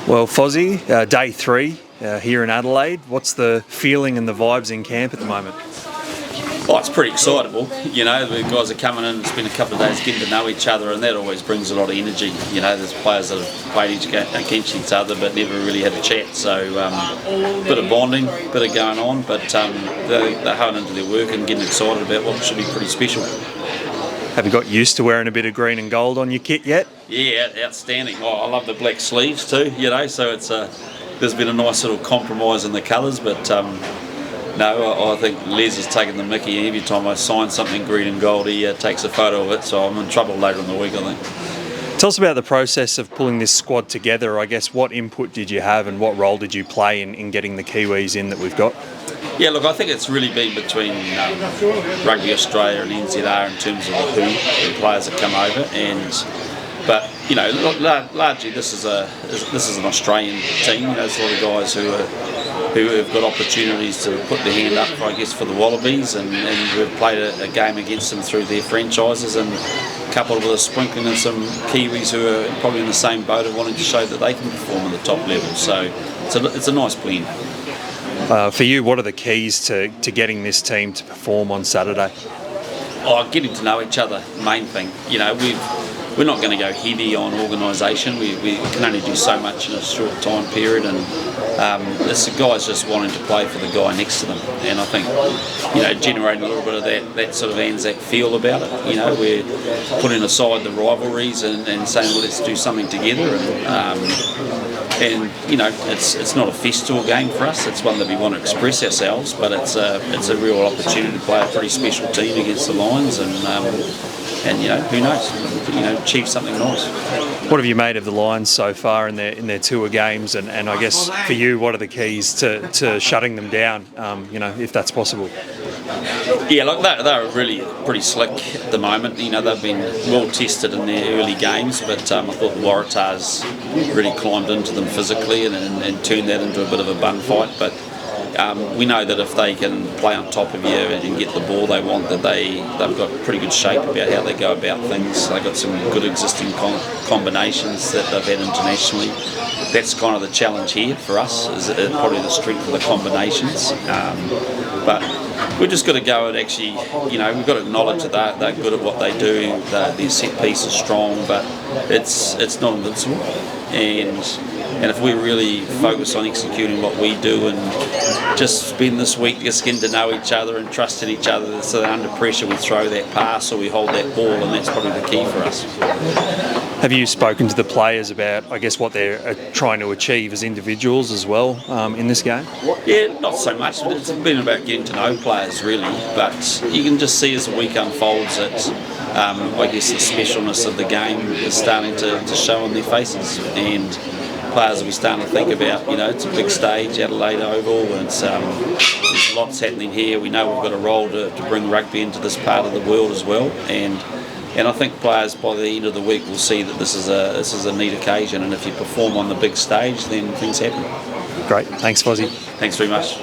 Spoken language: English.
Well, Fozzie, day three here in Adelaide. What's the feeling and the vibes in camp at the moment? Oh, it's pretty excitable. You know, the guys are coming in and spend a couple of days getting to know each other, and that always brings a lot of energy. You know, there's players that have played against each other but never really had a chat, so bit of bonding, bit of going on, but they're hard into their work and getting excited about what should be pretty special. Have you got used to wearing a bit of green and gold on your kit yet? Yeah, outstanding. Oh, I love the black sleeves too, you know, so it's there's been a nice little compromise in the colours, but no, I think Les has taken the mickey. Every time I sign something green and gold, he takes a photo of it, so I'm in trouble later in the week, I think. Tell us about the process of pulling this squad together. I guess what input did you have and what role did you play in getting the Kiwis in that we've got? Yeah, look, I think it's really been between Rugby Australia and NZR in terms of the players that come over, but you know, largely this is an Australian team. You know, there's a lot of guys who have got opportunities to put their hand up, I guess, for the Wallabies, and we've played a game against them through their franchises, and coupled with a sprinkling of some Kiwis who are probably in the same boat of wanting to show that they can perform at the top level. So it's a nice blend. For you, what are the keys to getting this team to perform on Saturday? Oh, getting to know each other, main thing. You know, we're not going to go heavy on organisation. We can only do so much in a short time period, and it's the guys just wanting to play for the guy next to them. And I think, you know, generating a little bit of that sort of AUNZ feel about it. You know, we're putting aside the rivalries and saying, well, let's do something together. And you know, it's not a festival game for us. It's one that we want to express ourselves, but it's a real opportunity to play a pretty special team against the Lions, and you know, who knows, you know, achieve something nice. What have you made of the Lions so far in their tour games, and I guess for you, what are the keys to shutting them down? You know, if that's possible. Yeah, look, they're really pretty slick at the moment. You know, they've been well tested in their early games, but I thought the Waratahs really climbed into them physically and turned that into a bit of a bun fight. But we know that if they can play on top of you and get the ball they want, that they've got pretty good shape about how they go about things. They've got some good existing combinations that they've had internationally. That's kind of the challenge here for us, is probably the strength of the combinations. But we've just got to go and actually, you know, we've got to acknowledge that they're good at what they do. Their set piece is strong, but it's not invincible. And if we really focus on executing what we do and just spend this week just getting to know each other and trusting each other, so that under pressure we throw that pass or we hold that ball, and that's probably the key for us. Have you spoken to the players about, I guess, what they're trying to achieve as individuals as well in this game? Yeah, not so much. It's been about getting to know players, really. But you can just see as the week unfolds that I guess the specialness of the game is starting to show on their faces, and players will be starting to think about, you know, it's a big stage, Adelaide Oval, and there's lots happening here. We know we've got a role to bring rugby into this part of the world as well, and I think players by the end of the week will see that this is a neat occasion, and if you perform on the big stage, then things happen. Great, thanks Fozzie. Thanks very much.